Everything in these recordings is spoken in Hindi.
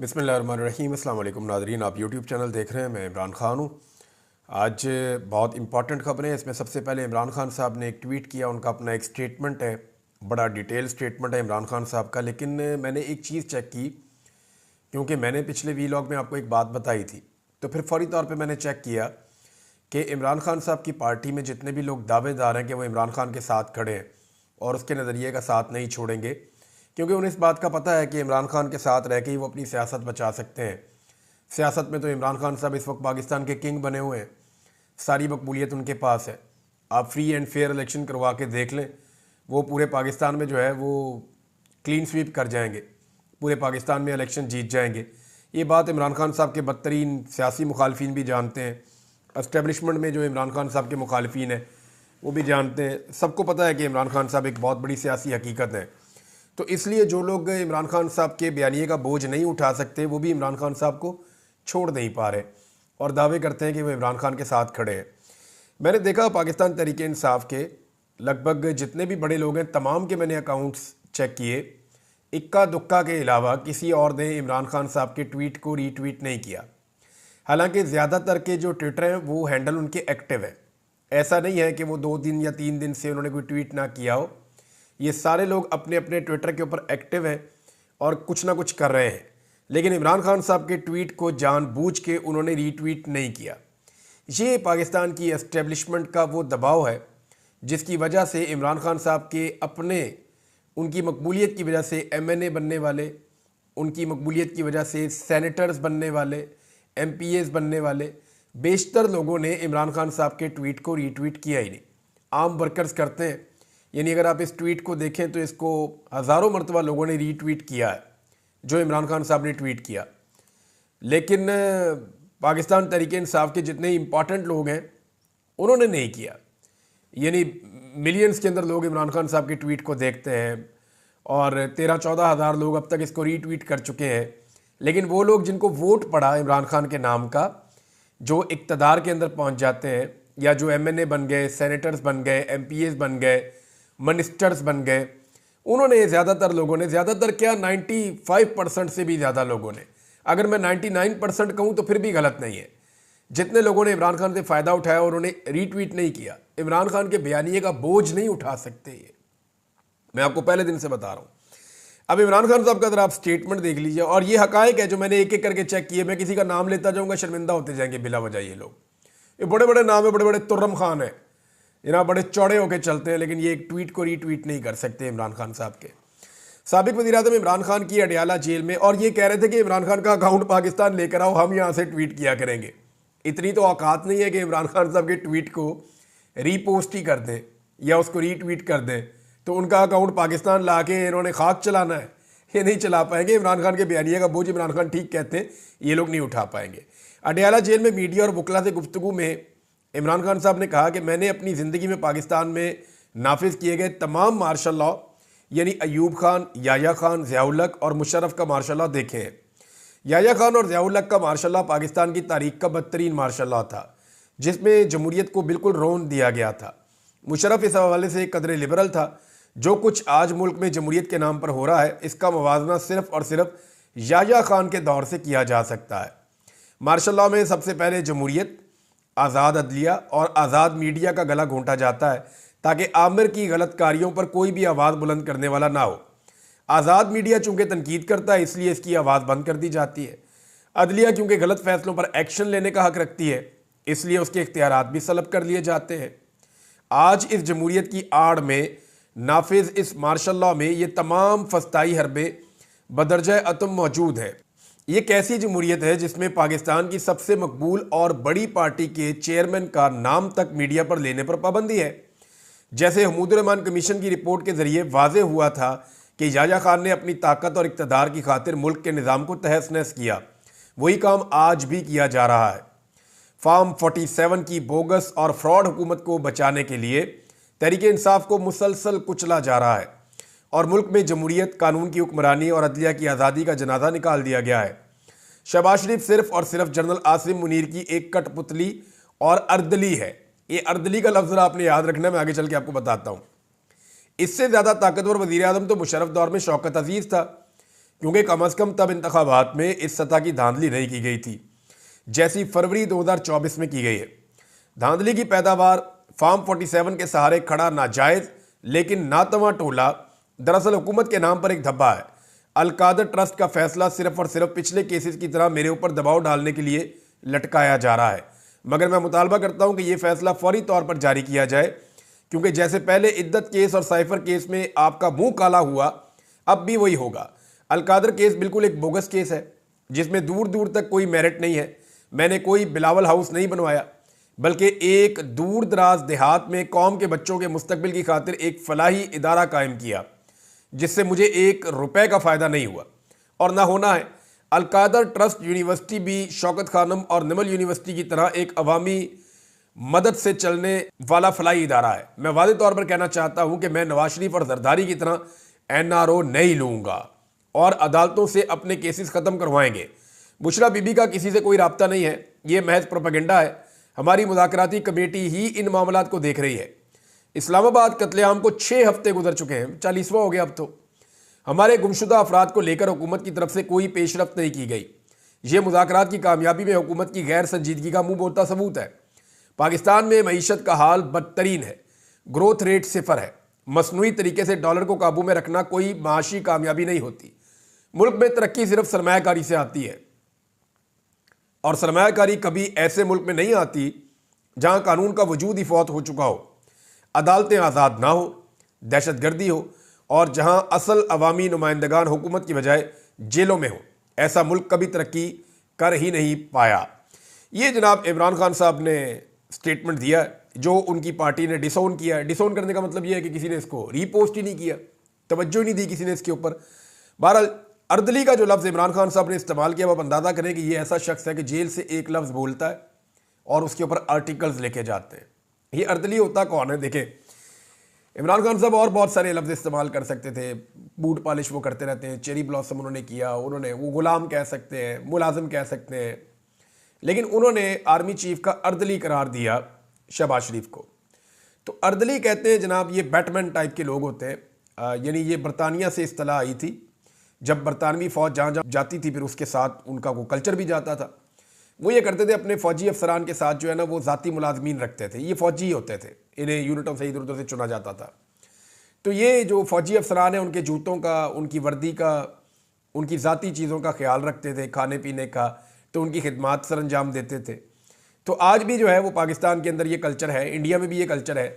बिस्मिल्लाहिर्रहमानिर्रहीम। अस्सलाम वालेकुम नाज़रीन, आप यूट्यूब चैनल देख रहे हैं। मैं इमरान ख़ान हूँ। आज बहुत इंपॉर्टेंट ख़बरें हैं। इसमें सबसे पहले इमरान ख़ान साहब ने एक ट्वीट किया, उनका अपना एक स्टेटमेंट है, बड़ा डिटेल स्टेटमेंट है इमरान ख़ान साहब का। लेकिन मैंने एक चीज़ चेक की, क्योंकि मैंने पिछले वीलॉग में आपको एक बात बताई थी, तो फिर फौरी तौर पर मैंने चेक किया कि इमरान ख़ान साहब की पार्टी में जितने भी लोग दावेदार हैं कि वो इमरान ख़ान के साथ खड़े हैं और उसके नज़रिए का साथ नहीं छोड़ेंगे, क्योंकि उन्हें इस बात का पता है कि इमरान खान के साथ रह के ही वो अपनी सियासत बचा सकते हैं। सियासत में तो इमरान खान साहब इस वक्त पाकिस्तान के किंग बने हुए हैं, सारी मकबूलियत उनके पास है। आप फ्री एंड फेयर इलेक्शन करवा के देख लें, वो पूरे पाकिस्तान में जो है वो क्लीन स्वीप कर जाएंगे, पूरे पाकिस्तान में इलेक्शन जीत जाएंगे। ये बात इमरान खान साहब के बदतरीन सियासी मुखालफिन भी जानते हैं, एस्टेब्लिशमेंट में जो इमरान खान साहब के मुखालफिन हैं वो भी जानते हैं। सबको पता है कि इमरान खान साहब एक बहुत बड़ी सियासी हकीकत है। तो इसलिए जो लोग इमरान खान साहब के बयानिए का बोझ नहीं उठा सकते, वो भी इमरान खान साहब को छोड़ नहीं पा रहे और दावे करते हैं कि वो इमरान खान के साथ खड़े हैं। मैंने देखा पाकिस्तान तहरीक इंसाफ के लगभग जितने भी बड़े लोग हैं, तमाम के मैंने अकाउंट्स चेक किए, इक्का दुक्का के अलावा किसी और ने इमरान खान साहब के ट्वीट को रीट्वीट नहीं किया। हालांकि ज़्यादातर के जो ट्विटर हैं वो हैंडल उनके एक्टिव है। ऐसा नहीं है कि वो 2 दिन या 3 दिन से उन्होंने कोई ट्वीट ना किया हो। ये सारे लोग अपने अपने ट्विटर के ऊपर एक्टिव हैं और कुछ ना कुछ कर रहे हैं। लेकिन इमरान खान साहब के ट्वीट को जानबूझ के उन्होंने रीट्वीट नहीं किया। ये पाकिस्तान की एस्टेब्लिशमेंट का वो दबाव है जिसकी वजह से इमरान खान साहब के अपने उनकी मकबूलियत की वजह से MNA बनने वाले, उनकी मकबूलियत की वजह से सेनेटर्स बनने वाले, MPAs बनने वाले बेशतर लोगों ने इमरान खान साहब के ट्वीट को रीट्वीट किया ही नहीं। आम वर्कर्स करते हैं, यानी अगर आप इस ट्वीट को देखें तो इसको हज़ारों मरतबा लोगों ने रीट्वीट किया है जो इमरान खान साहब ने ट्वीट किया। लेकिन पाकिस्तान तहरीक इंसाफ के जितने इंपॉर्टेंट लोग हैं उन्होंने नहीं किया। यानी मिलियंस के अंदर लोग इमरान खान साहब के ट्वीट को देखते हैं और 13-14 हज़ार लोग अब तक इसको रीट्वीट कर चुके हैं। लेकिन वो लोग जिनको वोट पड़ा इमरान खान के नाम का, जो इक़्तिदार के अंदर पहुंच जाते हैं या जो MNA बन गए, सेनेटर्स बन गए, MPAs बन गए, मिनिस्टर्स बन गए, उन्होंने ज़्यादातर लोगों ने, ज़्यादातर क्या 95% से भी ज़्यादा लोगों ने, अगर मैं 99% कहूँ तो फिर भी गलत नहीं है, जितने लोगों ने इमरान खान से फ़ायदा उठाया और उन्होंने रीट्वीट नहीं किया, इमरान खान के बयानिए का बोझ नहीं उठा सकते। ये मैं आपको पहले दिन से बता रहा हूँ। अब इमरान खान साहब का अगर आप स्टेटमेंट देख लीजिए, और ये हकायक है जो मैंने एक एक करके चेक किए। मैं किसी का नाम लेता जाऊँगा, शर्मिंदा होते जाएंगे बिला वजह। ये लोग, ये बड़े बड़े नाम है, बड़े बड़े तुर्रम खान है, जनाब बड़े चौड़े होकर चलते हैं, लेकिन ये एक ट्वीट को रीट्वीट नहीं कर सकते इमरान खान साहब के। साबिक वज़ीर-ए-आज़म इमरान खान की अडयाला जेल में, और ये कह रहे थे कि इमरान खान का अकाउंट पाकिस्तान लेकर आओ, हम यहाँ से ट्वीट किया करेंगे। इतनी तो औकात नहीं है कि इमरान खान साहब के ट्वीट को रीपोस्ट ही कर दें या उसको रीट्वीट कर दें तो उनका अकाउंट पाकिस्तान ला के इन्होंने खाक चलाना है। ये नहीं चला पाएंगे। इमरान खान के बयानिए का बोझ, इमरान खान ठीक कहते हैं, ये लोग नहीं उठा पाएंगे। अडयाला जेल में मीडिया और वकला से गुफ्तगू में इमरान खान साहब ने कहा कि मैंने अपनी ज़िंदगी में पाकिस्तान में नाफिज किए गए तमाम मार्शल लॉ, यानी अयूब खान, याया खान, ज़िया-उल-हक और मुशर्रफ का मार्शल लॉ देखे हैं। याया खान और ज़िया-उल-हक का मार्शल लॉ पाकिस्तान की तारीख का बदतरीन मार्शल लॉ था, जिसमें जमहूरियत को बिल्कुल रौंद दिया गया था। मुशर्रफ इस हवाले से कदरे लिबरल था। जो कुछ आज मुल्क में जमहूरियत के नाम पर हो रहा है, इसका मवाजना सिर्फ और सिर्फ याया खान के दौर से किया जा सकता है। मार्शल लॉ में सबसे पहले जमहूरियत, आज़ाद अदलिया और आज़ाद मीडिया का गला घोंटा जाता है ताकि आमिर की गलत कारियों पर कोई भी आवाज़ बुलंद करने वाला ना हो। आज़ाद मीडिया चूँकि तनकीद करता है, इसलिए इसकी आवाज़ बंद कर दी जाती है। अदलिया क्योंकि गलत फैसलों पर एक्शन लेने का हक रखती है, इसलिए उसके इख्तियारात भी सलब कर लिए जाते हैं। आज इस जमहूरियत की आड़ में नाफिज इस मार्शल लॉ में ये तमाम फस्ताई हरबे बदरजा अतम मौजूद हैं। ये कैसी जमहूरियत है जिसमें पाकिस्तान की सबसे मकबूल और बड़ी पार्टी के चेयरमैन का नाम तक मीडिया पर लेने पर पाबंदी है। जैसे हमूद-उर-रहमान कमीशन की रिपोर्ट के जरिए वाजे हुआ था कि याया खान ने अपनी ताकत और इक़्तिदार की खातिर मुल्क के निज़ाम को तहस-नहस किया, वही काम आज भी किया जा रहा है। फार्म 47 की बोगस और फ्रॉड हुकूमत को बचाने के लिए तहरीक इंसाफ को मुसलसल कुचला जा रहा है और मुल्क में जमहूरियत, कानून की हुक्मरानी और अदलिया की आज़ादी का जनाजा निकाल दिया गया है। शहबाज शरीफ सिर्फ और सिर्फ जनरल आसिम मुनीर की एक कठपुतली और अर्दली है। ये अर्दली का लफ्ज़ आपने याद रखना, मैं आगे चल के आपको बताता हूँ। इससे ज़्यादा ताकतवर वज़ीर आज़म तो मुशर्रफ दौर में शौकत अजीज़ था। क्योंकि कम अज़ कम तब इंतखाबात में इस सतह की धांधली नहीं की गई थी जैसी फरवरी 2024 में की गई है। धांधली की पैदावार फार्म 47 के सहारे खड़ा नाजायज लेकिन नातवा टोला दरअसल हुकूमत के नाम पर एक धब्बा है। अलकादर ट्रस्ट का फैसला सिर्फ और सिर्फ पिछले केसेस की तरह मेरे ऊपर दबाव डालने के लिए लटकाया जा रहा है, मगर मैं मुतालबा करता हूं कि यह फैसला फौरी तौर पर जारी किया जाए, क्योंकि जैसे पहले इद्दत केस और साइफर केस में आपका मुंह काला हुआ, अब भी वही होगा। अलकादर केस बिल्कुल एक बोगस केस है जिसमें दूर दूर तक कोई मेरिट नहीं है। मैंने कोई बिलावल हाउस नहीं बनवाया, बल्कि एक दूर दराज देहात में कौम के बच्चों के मुस्तकबिल की खातिर एक फलाही इदारा कायम किया जिससे मुझे एक रुपए का फ़ायदा नहीं हुआ और ना होना है। अलकादर ट्रस्ट यूनिवर्सिटी भी शौकत खानम और निमल यूनिवर्सिटी की तरह एक अवामी मदद से चलने वाला फलाही इदारा है। मैं वादे तौर पर कहना चाहता हूं कि मैं नवाज शरीफ और जरदारी की तरह NRO नहीं लूँगा और अदालतों से अपने केसेस ख़त्म करवाएंगे। बुशरा बीबी का किसी से कोई राब्ता नहीं है, ये महज प्रोपेगेंडा है। हमारी मुज़ाकराती कमेटी ही इन मामलात को देख रही है। इस्लामाबाद कत्लेआम को 6 हफ्ते गुजर चुके हैं, 40वां हो गया अब तो। हमारे गुमशुदा अफराद को लेकर हुकूमत की तरफ से कोई पेशरफ्त नहीं की गई। ये मुज़ाकरात की कामयाबी में हुकूमत की गैर संजीदगी का मुंह बोलता सबूत है। पाकिस्तान में मईशत का हाल बदतरीन है, ग्रोथ रेट 0 है। मसनूई तरीके से डॉलर को काबू में रखना कोई माशी कामयाबी नहीं होती। मुल्क में तरक्की सिर्फ सरमायाकारी से आती है और सरमायाकारी कभी ऐसे मुल्क में नहीं आती जहां कानून का वजूद ही फौत हो चुका हो, अदालतें आज़ाद ना हो, दहशतगर्दी हो और जहां असल अवामी नुमाइंदगान हुकूमत की बजाय जेलों में हो। ऐसा मुल्क कभी तरक्की कर ही नहीं पाया। ये जनाब इमरान खान साहब ने स्टेटमेंट दिया जो उनकी पार्टी ने डिसोन किया है। डिसोन करने का मतलब यह है कि किसी ने इसको रीपोस्ट ही नहीं किया, तवज्जो ही नहीं दी किसी ने इसके ऊपर। बहरहाल अर्दली का जो लफ्ज़ इमरान खान साहब ने इस्तेमाल किया, आप अंदाज़ा करें कि ये ऐसा शख्स है कि जेल से एक लफ्ज़ बोलता है और उसके ऊपर आर्टिकल्स लेके जाते हैं। ये अर्दली होता कौन है? देखें, इमरान खान साहब और बहुत सारे लफ्ज़ इस्तेमाल कर सकते थे, बूट पॉलिश वो करते रहते हैं, चेरी ब्लॉसम उन्होंने किया, उन्होंने वो गुलाम कह सकते हैं, मुलाजिम कह सकते हैं, लेकिन उन्होंने आर्मी चीफ का अर्दली करार दिया शहबाज शरीफ को। तो अर्दली कहते हैं जनाब, ये बैटमैन टाइप के लोग होते हैं। यानी ये बरतानिया से इस्तलाह आई थी, जब बरतानवी फ़ौज जहाँ जहाँ जाती थी फिर उसके साथ उनका वो कल्चर भी जाता था। वो ये करते थे अपने फ़ौजी अफसरान के साथ जो है ना वो ज़ाती मुलाजमीन रखते थे। ये फ़ौजी ही होते थे, इन्हें यूनिटों से इधर उधर से चुना जाता था। तो ये जो फ़ौजी अफसरान हैं उनके जूतों का, उनकी वर्दी का, उनकी ज़ाती चीज़ों का ख्याल रखते थे, खाने पीने का, तो उनकी खिदमात सर अंजाम देते थे। तो आज भी जो है वो पाकिस्तान के अंदर ये कल्चर है, इंडिया में भी ये कल्चर है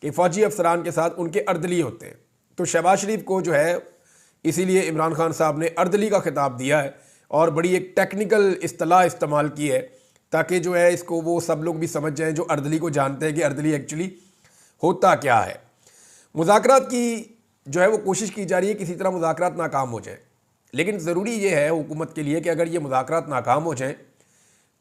कि फ़ौजी अफसरान के साथ उनके अर्दली होते हैं। तो शहबाज शरीफ को जो है इसीलिए इमरान खान साहब ने अर्दली का खिताब दिया है और बड़ी एक टेक्निकल इस्तेलाह इस्तेमाल की है ताकि जो है इसको वो सब लोग भी समझ जाएं जो अर्दली को जानते हैं कि अर्दली एक्चुअली होता क्या है। मुज़ाकरात की जो है वो कोशिश की जा रही है किसी तरह मुज़ाकरात नाकाम हो जाए, लेकिन ज़रूरी ये है हुकूमत के लिए कि अगर ये मुज़ाकरात नाकाम हो जाएं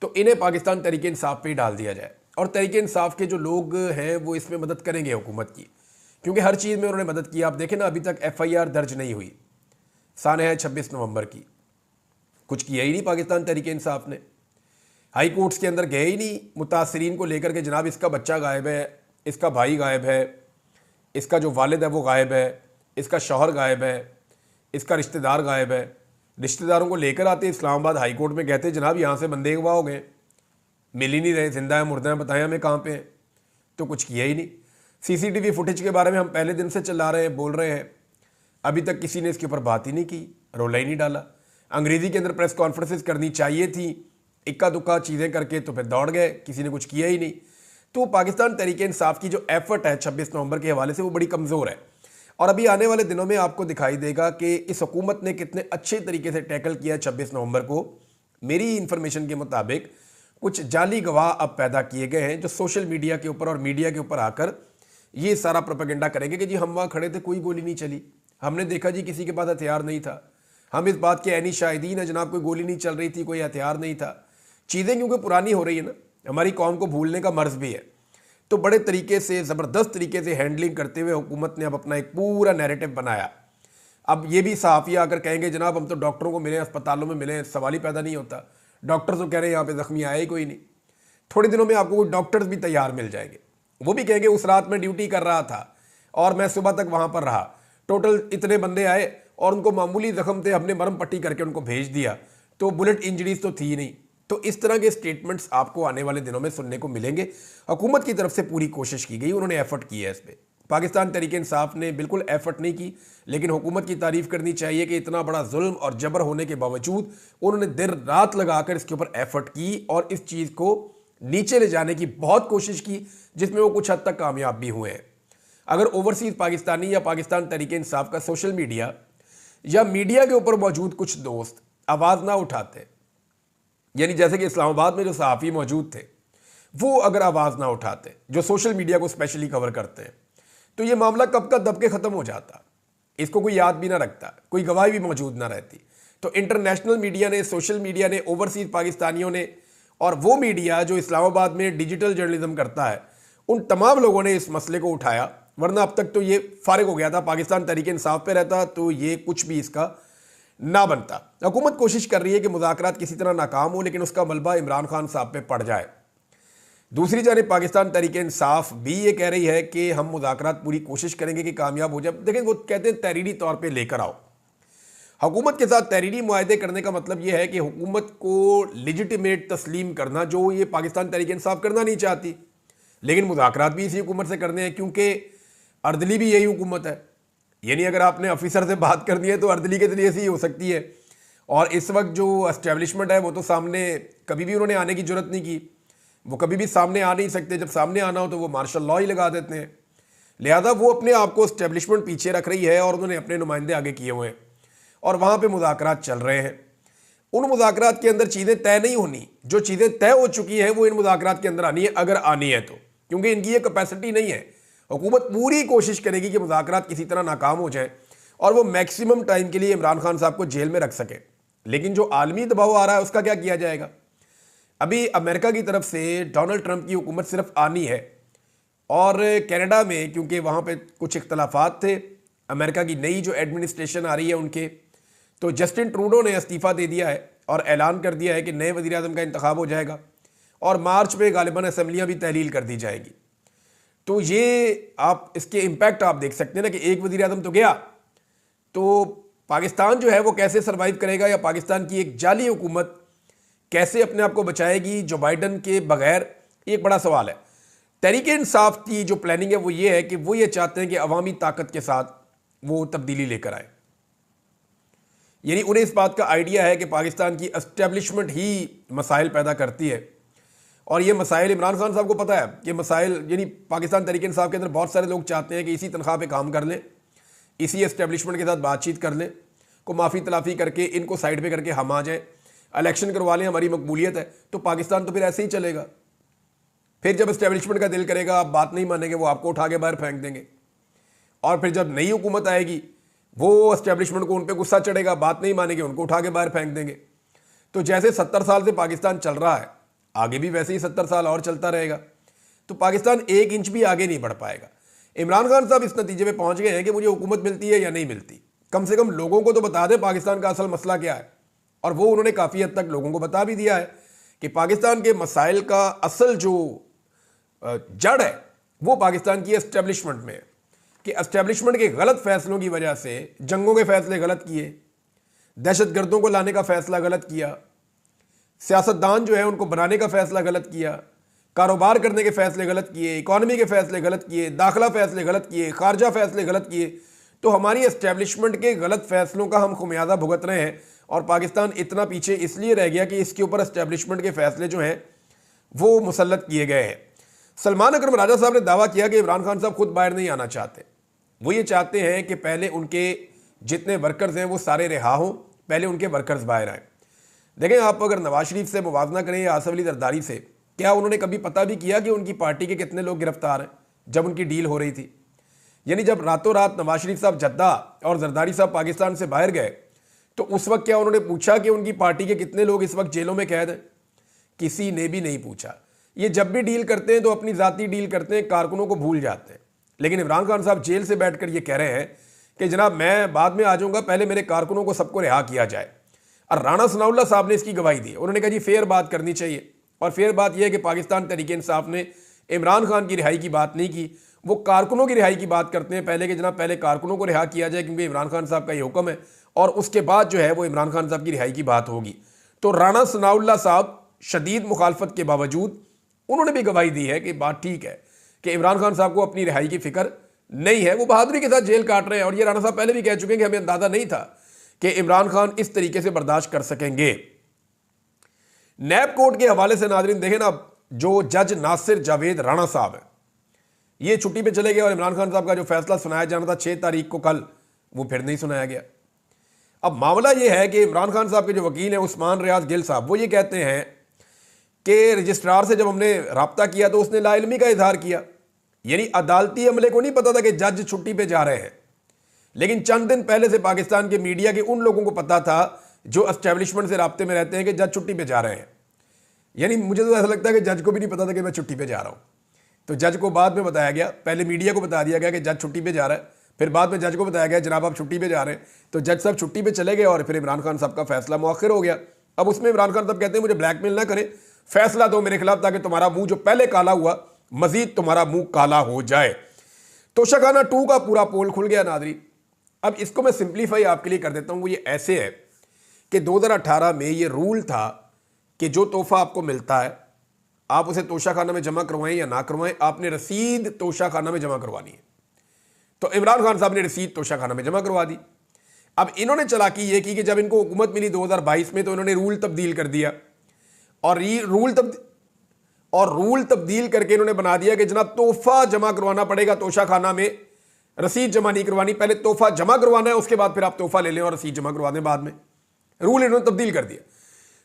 तो इन्हें पाकिस्तान तहरीक इंसाफ पे ही डाल दिया जाए और तहरीक इंसाफ के जो लोग हैं वो इसमें मदद करेंगे हुकूमत की, क्योंकि हर चीज़ में उन्होंने मदद की। आप देखें ना, अभी तक FIR दर्ज नहीं हुई, साने है 26 नवंबर की, कुछ किया ही नहीं पाकिस्तान तहरीक इंसाफ ने। हाई कोर्ट्स के अंदर गए ही नहीं मुतासरीन को लेकर के, जनाब इसका बच्चा गायब है, इसका भाई गायब है, इसका जो वालिद है वो गायब है, इसका शौहर गायब है, इसका रिश्तेदार गायब है। रिश्तेदारों को लेकर आते इस्लामाबाद हाई कोर्ट में, कहते जनाब यहाँ से बंदे गवाह हो गए, मिल ही नहीं रहे, जिंदा है मुर्दा है, बताएं हमें कहाँ पे हैं। तो कुछ किया ही नहीं। CCTV फुटेज के बारे में हम पहले दिन से चला रहे हैं, बोल रहे हैं, अभी तक किसी ने इसके ऊपर बात ही नहीं की, रोला ही नहीं डाला। अंग्रेज़ी के अंदर प्रेस कॉन्फ्रेंसेस करनी चाहिए थी, इक्का दुक्का चीज़ें करके तो फिर दौड़ गए, किसी ने कुछ किया ही नहीं। तो पाकिस्तान तहरीक इंसाफ की जो एफर्ट है 26 नवंबर के हवाले से वो बड़ी कमज़ोर है और अभी आने वाले दिनों में आपको दिखाई देगा कि इस हुकूमत ने कितने अच्छे तरीके से टैकल किया 26 नवंबर को। मेरी इन्फॉर्मेशन के मुताबिक कुछ जाली गवाह अब पैदा किए गए हैं जो सोशल मीडिया के ऊपर और मीडिया के ऊपर आकर ये सारा प्रोपेगेंडा करेंगे कि जी हम वहाँ खड़े थे, कोई गोली नहीं चली, हमने देखा जी किसी के पास हथियार नहीं था, हम इस बात के ऐनी शाहिदीन है जनाब, कोई गोली नहीं चल रही थी, कोई हथियार नहीं था। चीज़ें क्योंकि पुरानी हो रही है ना, हमारी कौम को भूलने का मर्ज भी है, तो बड़े तरीके से ज़बरदस्त तरीके से हैंडलिंग करते हुए हुकूमत ने अब अपना एक पूरा नैरेटिव बनाया। अब ये भी सहाफ़ी आकर कहेंगे जनाब हम तो डॉक्टरों को मिले, अस्पतालों में मिले, सवाल ही पैदा नहीं होता, डॉक्टर तो कह रहे हैं यहाँ पे ज़ख्मी आया ही कोई नहीं। थोड़े दिनों में आपको डॉक्टर्स भी तैयार मिल जाएंगे, वो भी कहेंगे उस रात में ड्यूटी कर रहा था और मैं सुबह तक वहाँ पर रहा, टोटल इतने बंदे आए और उनको मामूली जख्म थे, हमने मरहम पट्टी करके उनको भेज दिया, तो बुलेट इंजरीज तो थी नहीं। तो इस तरह के स्टेटमेंट्स आपको आने वाले दिनों में सुनने को मिलेंगे। हुकूमत की तरफ से पूरी कोशिश की गई, उन्होंने एफर्ट किया है इस पर। पाकिस्तान तहरीक इंसाफ ने बिल्कुल एफर्ट नहीं की, लेकिन हुकूमत की तारीफ करनी चाहिए कि इतना बड़ा जुल्म और जबर होने के बावजूद उन्होंने देर रात लगाकर इसके ऊपर एफर्ट की और इस चीज़ को नीचे ले जाने की बहुत कोशिश की, जिसमें वो कुछ हद तक कामयाब भी हुए हैं। अगर ओवरसीज़ पाकिस्तानी या पाकिस्तान तहरीक इंसाफ का सोशल मीडिया या मीडिया के ऊपर मौजूद कुछ दोस्त आवाज़ ना उठाते, यानी जैसे कि इस्लामाबाद में जो सहाफ़ी मौजूद थे वो अगर आवाज़ ना उठाते, जो सोशल मीडिया को स्पेशली कवर करते हैं, तो ये मामला कब का दब के ख़त्म हो जाता। इसको कोई याद भी ना रखता, कोई गवाही भी मौजूद ना रहती। तो इंटरनेशनल मीडिया ने, सोशल मीडिया ने, ओवरसीज़ पाकिस्तानियों ने और वो मीडिया जो इस्लामाबाद में डिजिटल जर्नलिज्म करता है, उन तमाम लोगों ने इस मसले को उठाया। वरना अब तक तो ये फारिग हो गया था, पाकिस्तान तहरीक इंसाफ पे रहता तो ये कुछ भी इसका ना बनता। हुकूमत कोशिश कर रही है कि मुज़ाकरात किसी तरह नाकाम हो, लेकिन उसका मलबा इमरान खान साहब पे पड़ जाए। दूसरी जानिब पाकिस्तान तहरीक इंसाफ भी ये कह रही है कि हम मुज़ाकरात पूरी कोशिश करेंगे कि कामयाब हो जाए। देखें, वो कहते हैं तहरीरी तौर पे लेकर आओ। हुकूमत के साथ तहरीरी मुआहदे करने का मतलब ये है कि हुकूमत को लेजिटिमेट तस्लीम करना, जो ये पाकिस्तान तहरीक इंसाफ करना नहीं चाहती, लेकिन मुज़ाकरात भी इसी हुकूमत से करने हैं, क्योंकि अर्दली भी यही हुकूमत है। यानी अगर आपने ऑफिसर से बात करनी है तो अर्दली के जरिए से ही हो सकती है। और इस वक्त जो एस्टेब्लिशमेंट है वो तो सामने कभी भी उन्होंने आने की जरूरत नहीं की, वो कभी भी सामने आ नहीं सकते। जब सामने आना हो तो वो मार्शल लॉ ही लगा देते हैं। लिहाजा वो अपने आप को एस्टेब्लिशमेंट पीछे रख रही है और उन्होंने अपने नुमाइंदे आगे किए हुए हैं और वहाँ पे मुज़ाकरात चल रहे हैं। उन मुज़ाकरात के अंदर चीज़ें तय नहीं होनी, जो चीज़ें तय हो चुकी हैं वो इन मुज़ाकरात के अंदर आनी है, अगर आनी है तो, क्योंकि इनकी ये कैपेसिटी नहीं है। हुकूमत पूरी कोशिश करेगी कि मुज़ाकरात किसी तरह नाकाम हो जाए और वो मैक्सिमम टाइम के लिए इमरान खान साहब को जेल में रख सके। लेकिन जो आलमी दबाव आ रहा है उसका क्या किया जाएगा? अभी अमेरिका की तरफ से डोनाल्ड ट्रंप की हुकूमत सिर्फ आनी है और कनाडा में, क्योंकि वहाँ पे कुछ इख्तलाफात थे, अमेरिका की नई जो एडमिनिस्ट्रेशन आ रही है उनके, तो जस्टिन ट्रूडो ने इस्तीफ़ा दे दिया है और ऐलान कर दिया है कि नए वज़ीर आज़म का इंतखाब हो जाएगा और मार्च में गालिबन असम्बलियाँ भी तहलील कर दी जाएगी। तो ये आप इसके इम्पैक्ट आप देख सकते हैं ना कि एक वज़ीर आज़म तो गया, तो पाकिस्तान जो है वो कैसे सर्वाइव करेगा, या पाकिस्तान की एक जाली हुकूमत कैसे अपने आप को बचाएगी जो बाइडन के बगैर, एक बड़ा सवाल है। तहरीक इंसाफ की जो प्लानिंग है वो ये है कि वो ये चाहते हैं कि अवामी ताकत के साथ वो तब्दीली लेकर आए। यानी उन्हें इस बात का आइडिया है कि पाकिस्तान की एस्टेब्लिशमेंट ही मसाइल पैदा करती है और ये मसाइल इमरान खान साहब को पता है कि मसाइल, यानी पाकिस्तान तहरीक इंसाफ के अंदर बहुत सारे लोग चाहते हैं कि इसी तनख्वाह पे काम कर लें, इसी एस्टेब्लिशमेंट के साथ बातचीत कर लें, को माफ़ी तलाफ़ी करके इनको साइड पे करके हम आ जाएं, इलेक्शन करवा लें, हमारी मकबूलियत है। तो पाकिस्तान तो फिर ऐसे ही चलेगा। फिर जब एस्टेब्लिशमेंट का दिल करेगा, आप बात नहीं मानेंगे, वो आपको उठा के बाहर फेंक देंगे। और फिर जब नई हुकूमत आएगी, वो एस्टेब्लिशमेंट को उन पर गुस्सा चढ़ेगा, बात नहीं मानेंगे, उनको उठा के बाहर फेंक देंगे। तो जैसे 70 साल से पाकिस्तान चल रहा है, आगे भी वैसे ही 70 साल और चलता रहेगा। तो पाकिस्तान एक इंच भी आगे नहीं बढ़ पाएगा। इमरान खान साहब इस नतीजे पे पहुंच गए हैं कि मुझे हुकूमत मिलती है या नहीं मिलती, कम से कम लोगों को तो बता दें पाकिस्तान का असल मसला क्या है। और वो उन्होंने काफ़ी हद तक लोगों को बता भी दिया है कि पाकिस्तान के मसाइल का असल जो जड़ है वो पाकिस्तान की एस्टेब्लिशमेंट में है, कि एस्टेब्लिशमेंट के गलत फैसलों की वजह से जंगों के फैसले गलत किए, दहशतगर्दों को लाने का फैसला गलत किया, सियासतदान जो है उनको बनाने का फैसला गलत किया, कारोबार करने के फैसले गलत किए, इकॉनमी के फैसले गलत किए, दाखिला फैसले गलत किए, खारजा फैसले गलत किए। तो हमारी एस्टेब्लिशमेंट के गलत फैसलों का हम खुमियाजा भुगत रहे हैं और पाकिस्तान इतना पीछे इसलिए रह गया कि इसके ऊपर एस्टेब्लिशमेंट के फैसले जो हैं वो मुसल्लत किए गए हैं। सलमान अकरम राजा साहब ने दावा किया कि इमरान खान साहब खुद बाहर नहीं आना चाहते। वो ये चाहते हैं कि पहले उनके जितने वर्कर्स हैं वो सारे रिहा हों, पहले उनके वर्कर्स बाहर आए। देखें, आप अगर नवाज शरीफ से मुवाजना करें या आसफ अली जरदारी से, क्या उन्होंने कभी पता भी किया कि उनकी पार्टी के कितने लोग गिरफ्तार हैं जब उनकी डील हो रही थी? यानी जब रातों रात नवाज शरीफ साहब जद्दा और जरदारी साहब पाकिस्तान से बाहर गए तो उस वक्त क्या उन्होंने पूछा कि उनकी पार्टी के कितने लोग इस वक्त जेलों में कैद हैं? किसी ने भी नहीं पूछा। ये जब भी डील करते हैं तो अपनी ज़ाती डील करते हैं, कारकुनों को भूल जाते हैं। लेकिन इमरान खान साहब जेल से बैठकर ये कह रहे हैं कि जनाब मैं बाद में आ जाऊंगा, पहले मेरे कारकुनों को सबको रिहा किया जाए। और राणा सनाउल्लाह साहब ने इसकी गवाही दी। उन्होंने कहा जी फेयर बात करनी चाहिए, और फेयर बात यह है कि पाकिस्तान तहरीक इंसाफ ने इमरान खान की रिहाई की बात नहीं की, वो कारकुनों की रिहाई की बात करते हैं पहले कि जनाब पहले कारकुनों को रिहा किया जाए क्योंकि इमरान खान साहब का ये हुक्म है, और उसके बाद जो है वो इमरान खान साहब की रिहाई की बात होगी। तो राणा सनाउल्लाह साहब शदीद मुखालफत के बावजूद उन्होंने भी गवाही दी है कि बात ठीक है कि इमरान खान साहब को अपनी रिहाई की फिक्र नहीं है, वो बहादुरी के साथ जेल काट रहे हैं। और ये राणा साहब पहले भी कह चुके हैं कि हमें अंदाजा नहीं था कि इमरान खान इस तरीके से बर्दाश्त कर सकेंगे। नैब कोर्ट के हवाले से नाजरीन देखें ना, जो जज नासिर जावेद राणा साहब है ये छुट्टी पे चले गए और इमरान खान साहब का जो फैसला सुनाया जाना था 6 तारीख को कल, वो फिर नहीं सुनाया गया। अब मामला ये है कि इमरान खान साहब के जो वकील हैं उस्मान रियाज गिल साहब, वो ये कहते हैं कि रजिस्ट्रार से जब हमने रब्ता किया तो उसने लाइलमी का इजहार किया, यानी अदालती अमले को नहीं पता था कि जज छुट्टी पे जा रहे हैं। लेकिन चंद दिन पहले से पाकिस्तान के मीडिया के उन लोगों को पता था जो एस्टेब्लिशमेंट से राब्ते में रहते हैं कि जज छुट्टी पे जा रहे हैं। यानी मुझे तो ऐसा लगता है कि जज को भी नहीं पता था कि मैं छुट्टी पे जा रहा हूं। तो जज को बाद में बताया गया, पहले मीडिया को बता दिया गया कि जज छुट्टी पे जा रहा है, फिर बाद में जज को बताया गया जनाब आप छुट्टी पे जा रहे हैं। तो जज साहब छुट्टी पे चले गए और फिर इमरान खान साहब का फैसला मुअख्खर हो गया। अब उसमें इमरान खान साहब कहते हैं मुझे ब्लैकमेल ना करें, फैसला दो मेरे खिलाफ ताकि तुम्हारा मुंह जो पहले काला हुआ मजीद तुम्हारा मुंह काला हो जाए। तोशाखाना 2 का पूरा पोल खुल गया नादरी। अब इसको मैं सिंप्लीफाई आपके लिए कर देता हूं। वो ये ऐसे है कि 2018 में ये रूल था कि जो तोहफा आपको मिलता है आप उसे तोशाखाना में जमा करवाएं या ना करवाएं, आपने रसीद तोशाखाना में जमा करवानी है। तो इमरान खान साहब ने रसीद तोशाखाना में जमा करवा दी। अब इन्होंने चालाकी ये की कि जब इनको हुकूमत मिली 2022 में तो इन्होंने रूल तब्दील कर दिया और रूल तब्दील करके इन्होंने बना दिया कि जनाब तोहफा जमा करवाना पड़ेगा तोशाखाना में, रसीद जमा नहीं करवानी, पहले तोहफा जमा करवाना है उसके बाद फिर आप तोहफा ले लें और रसीद जमा करवा दें बाद में। रूल इन्होंने तब्दील कर दिया।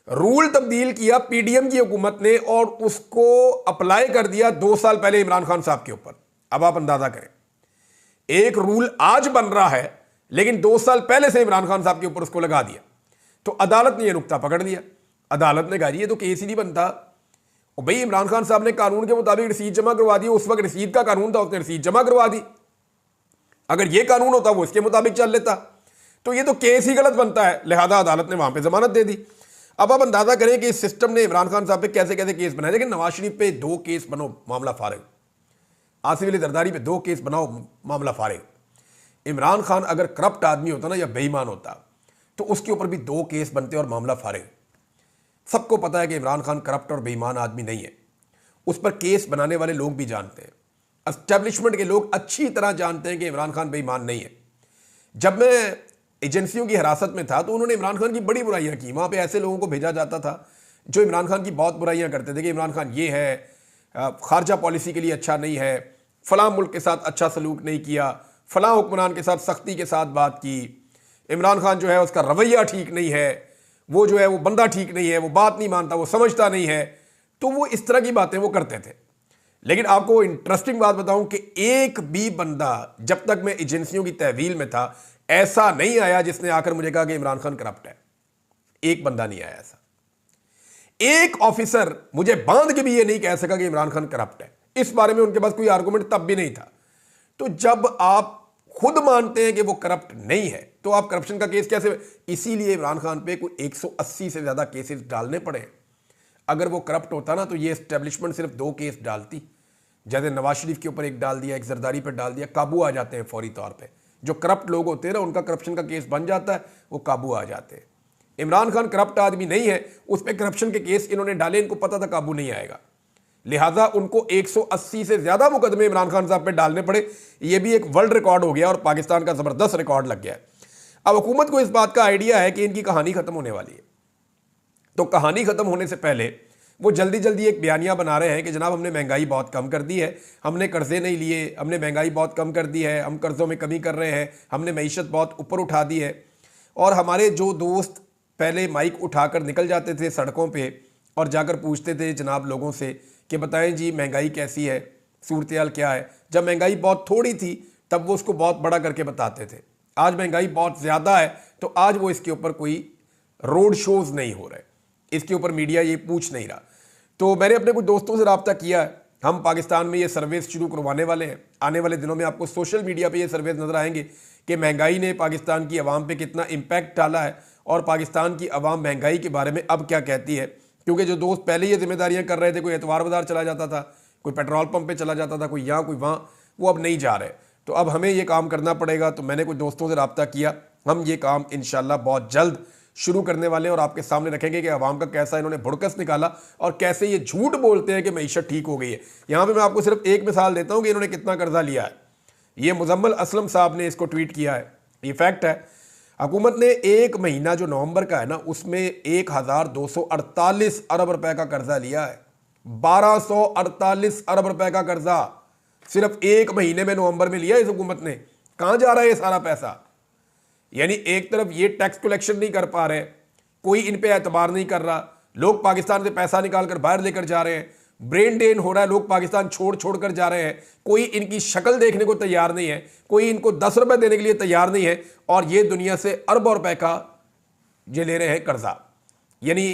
रूल तब्दील किया पीडीएम की हुकूमत ने और उसको अप्लाई कर दिया 2 साल पहले इमरान खान साहब के ऊपर। अब आप अंदाजा करें, एक रूल आज बन रहा है लेकिन 2 साल पहले से इमरान खान साहब के ऊपर उसको लगा दिया। तो अदालत ने यह नुक्ता पकड़ लिया। अदालत ने कहा ये तो केस ही नहीं बनता। और भाई इमरान खान साहब ने कानून के मुताबिक रसीद जमा करवा दी, उस वक्त रसीद का कानून था, उसने रसीद जमा करवा दी। अगर यह कानून होता वो इसके मुताबिक चल लेता, तो ये तो केस ही गलत बनता है। लिहाजा अदालत ने वहां पे जमानत दे दी। अब आप अंदाजा करें कि इस सिस्टम ने इमरान खान साहब पे कैसे कैसे केस बनाए। लेकिन नवाज शरीफ पे 2 केस बनो मामला फारिग, आसिफ अली जरदारी पे 2 केस बनाओ मामला फारिग। इमरान खान अगर करप्ट आदमी होता ना या बेईमान होता तो उसके ऊपर भी 2 केस बनते और मामला फारिग। सबको पता है कि इमरान खान करप्ट और बेईमान आदमी नहीं है, उस पर केस बनाने वाले लोग भी जानते हैं, एस्टेब्लिशमेंट के लोग अच्छी तरह जानते हैं कि इमरान खान बेईमान नहीं है। जब मैं एजेंसियों की हिरासत में था तो उन्होंने इमरान खान की बड़ी बुराइयां की। वहां पे ऐसे लोगों को भेजा जाता था जो इमरान खान की बहुत बुराइयां करते थे कि इमरान खान ये है, खारजा पॉलिसी के लिए अच्छा नहीं है, फलां मुल्क के साथ अच्छा सलूक नहीं किया, फलां हुक्मरान के साथ सख्ती के साथ बात की, इमरान खान जो है उसका रवैया ठीक नहीं है, वो जो है वो बंदा ठीक नहीं है, वो बात नहीं मानता, वो समझता नहीं है। तो वो इस तरह की बातें वो करते थे। लेकिन आपको इंटरेस्टिंग बात बताऊं कि एक भी बंदा जब तक मैं एजेंसियों की तहवील में था ऐसा नहीं आया जिसने आकर मुझे कहा कि इमरान खान करप्ट है। एक बंदा नहीं आया ऐसा। एक ऑफिसर मुझे बांध के भी ये नहीं कह सका कि इमरान खान करप्ट है। इस बारे में उनके पास कोई आर्गुमेंट तब भी नहीं था। तो जब आप खुद मानते हैं कि वो करप्ट नहीं है तो आप करप्शन का केस कैसे। इसीलिए इमरान खान पे कोई 180 से ज्यादा केसेस डालने पड़े। अगर वो करप्ट होता ना तो ये एस्टेब्लिशमेंट सिर्फ 2 केस डालती, जैसे नवाज शरीफ के ऊपर एक डाल दिया, एक जरदारी पर डाल दिया, काबू आ जाते हैं फौरी तौर पे। जो करप्ट लोग होते हैं ना उनका करप्शन का केस बन जाता है, वो काबू आ जाते हैं। इमरान खान करप्ट आदमी नहीं है, उस पर करप्शन के केस इन्होंने डाले, इनको पता था काबू नहीं आएगा, लिहाजा उनको 180 से ज्यादा मुकदमे इमरान खान साहब पे डालने पड़े। ये भी एक वर्ल्ड रिकॉर्ड हो गया और पाकिस्तान का जबरदस्त रिकॉर्ड लग गया है। अब हुकूमत को इस बात का आइडिया है कि इनकी कहानी खत्म होने वाली है, तो कहानी खत्म होने से पहले वो जल्दी जल्दी एक बयानिया बना रहे हैं कि जनाब हमने महंगाई बहुत कम कर दी है, हमने कर्जे नहीं लिए, हमने महंगाई बहुत कम कर दी है, हम कर्जों में कमी कर रहे हैं, हमने मईशत बहुत ऊपर उठा दी है। और हमारे जो दोस्त पहले माइक उठाकर निकल जाते थे सड़कों पे और जाकर पूछते थे जनाब लोगों से कि बताएं जी महंगाई कैसी है, सूरत हाल क्या है। जब महंगाई बहुत थोड़ी थी तब वो उसको बहुत बड़ा करके बताते थे। आज महंगाई बहुत ज़्यादा है तो आज वो इसके ऊपर कोई रोड शोज़ नहीं हो रहे, इसके ऊपर मीडिया ये पूछ नहीं रहा। तो मैंने अपने कुछ दोस्तों से रब्ता किया है, हम पाकिस्तान में ये सर्वेस शुरू करवाने वाले हैं। आने वाले दिनों में आपको सोशल मीडिया पे ये सर्वेस नज़र आएंगे कि महंगाई ने पाकिस्तान की आवाम पे कितना इम्पैक्ट डाला है और पाकिस्तान की आवाम महंगाई के बारे में अब क्या कहती है। क्योंकि जो दोस्त पहले ये जिम्मेदारियां कर रहे थे, कोई एतवार बाजार चला जाता था, कोई पेट्रोल पंप पे चला जाता था, कोई यहाँ कोई वहाँ, वो अब नहीं जा रहे। तो अब हमें ये काम करना पड़ेगा। तो मैंने कुछ दोस्तों से रब्ता किया, हम ये काम इंशाल्लाह बहुत जल्द शुरू करने वाले हैं और आपके सामने रखेंगे कि अवाम का कैसा इन्होंने भुड़कस निकाला और कैसे ये झूठ बोलते हैं कि मईशत ठीक हो गई है। यहाँ पे मैं आपको सिर्फ एक मिसाल देता हूँ कि इन्होंने कितना कर्जा लिया है। ये मुजम्मल असलम साहब ने इसको ट्वीट किया है, ये फैक्ट है। हुकूमत ने एक महीना जो नवंबर का है ना, उसमें 1248 अरब रुपए का कर्जा लिया है। 1248 अरब रुपए का कर्जा सिर्फ एक महीने में नवंबर में लिया इस हुकूमत ने। कहां जा रहा है ये सारा पैसा? यानी एक तरफ ये टैक्स कलेक्शन नहीं कर पा रहे, कोई इन पे एतबार नहीं कर रहा, लोग पाकिस्तान से पैसा निकालकर बाहर लेकर जा रहे हैं, ब्रेन ड्रेन हो रहा है, लोग पाकिस्तान छोड़ छोड़ कर जा रहे हैं, कोई इनकी शक्ल देखने को तैयार नहीं है, कोई इनको 10 रुपए देने के लिए तैयार नहीं है, और ये दुनिया से अरबों रुपए का ये ले रहे हैं कर्जा। यानी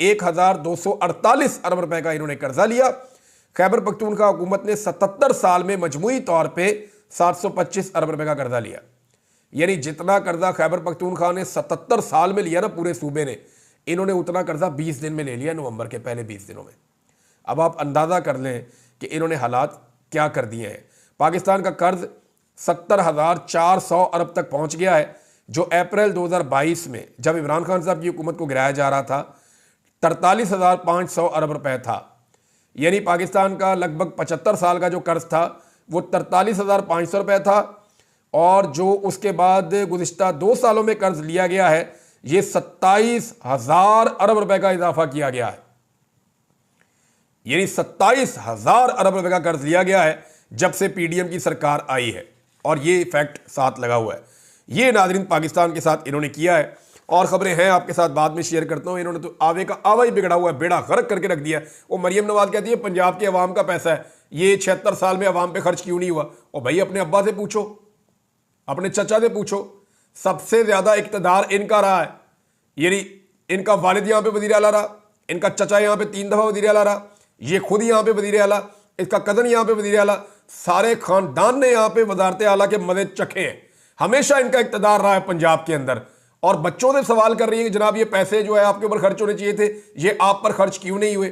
1248 अरब रुपए का इन्होंने कर्जा लिया। खैबर पख्तूनख्वा हुकूमत ने 77 साल में मजमूई तौर पे 725 अरब रुपए का कर्जा लिया। यानी जितना कर्जा खैबर पख्तूनख्वा ने 77 साल में लिया ना पूरे सूबे ने, इन्होंने उतना कर्जा 20 दिन में ले लिया, नवंबर के पहले 20 दिनों में। अब आप अंदाजा कर लें कि इन्होंने हालात क्या कर दिए हैं। पाकिस्तान का कर्ज 70,400 अरब तक पहुंच गया है, जो अप्रैल 2022 में जब इमरान खान साहब की हुकूमत को गिराया जा रहा था 43,500 अरब रुपए था। यानी पाकिस्तान का लगभग 75 साल का जो कर्ज था वो 43,500 रुपए था, और जो उसके बाद गुज़िश्ता 2 सालों में कर्ज लिया गया है ये 27,000 अरब रुपए का इजाफा किया गया है। यानी 27,000 अरब रुपए का कर्ज लिया गया है जब से पीडीएम की सरकार आई है, और ये फैक्ट साथ लगा हुआ है। ये नाज़रीन पाकिस्तान के साथ इन्होंने किया है, और खबरें हैं आपके साथ बाद में शेयर करता हूं। इन्होंने तो आवे का आवा ही बिगड़ा हुआ है, बेड़ा गर्क करके रख दिया। वो मरियम नवाज कहती है पंजाब के अवाम का पैसा है, ये 76 साल में अवाम पे खर्च क्यों नहीं हुआ? और भाई अपने अब्बा से पूछो, अपने चचा से पूछो, सबसे ज्यादा इक्तदार इनका रहा है। यानी इनका वालिद यहां पे वजीर आला रहा, इनका चचा यहां पे 3 दफा वजीर आला रहा, ये खुद यहां पे वजीर आला, इसका कजन यहां पे वजीर आला, सारे खानदान ने यहां पे वजारत आला के मजे चखे हैं। हमेशा इनका इक्तदार रहा है पंजाब के अंदर। और बच्चों से सवाल कर रही है कि जनाब ये पैसे जो है आपके ऊपर खर्च होने चाहिए थे, ये आप पर खर्च क्यों नहीं हुए?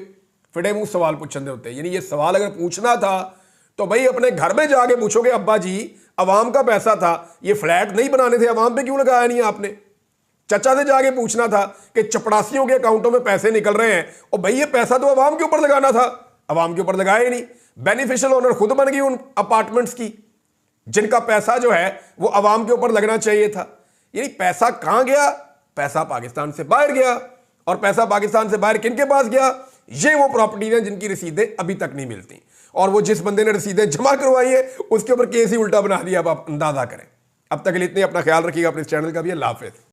फिटे मुंह सवाल पूछने होते हैं। यानी ये सवाल अगर पूछना था तो भाई अपने घर में जाके पूछोगे, अब्बा जी अवाम का पैसा था, ये फ्लैट नहीं बनाने थे, अवाम पे क्यों लगाया नहीं आपने? चचा से जाके पूछना था कि चपड़ासियों के अकाउंटों में पैसे निकल रहे हैं, और भाई ये पैसा तो अवाम के ऊपर लगाना था, अवाम के ऊपर लगाया ही नहीं। बेनिफिशियल ओनर खुद बन गई उन अपार्टमेंट्स की, जिनका पैसा जो है वो अवाम के ऊपर लगना चाहिए था। यानी पैसा कहां गया? पैसा पाकिस्तान से बाहर गया। और पैसा पाकिस्तान से बाहर किन के पास गया? ये वो प्रॉपर्टीज हैं जिनकी रसीदें अभी तक नहीं मिलती, और वो जिस बंदे ने रसीदें जमा करवाई है उसके ऊपर केस ही उल्टा बना दिया। अब आप अंदाजा करें। अब तक के लिए इतने, अपना ख्याल रखिएगा, अपने चैनल का भी। अल्लाह हाफिज़।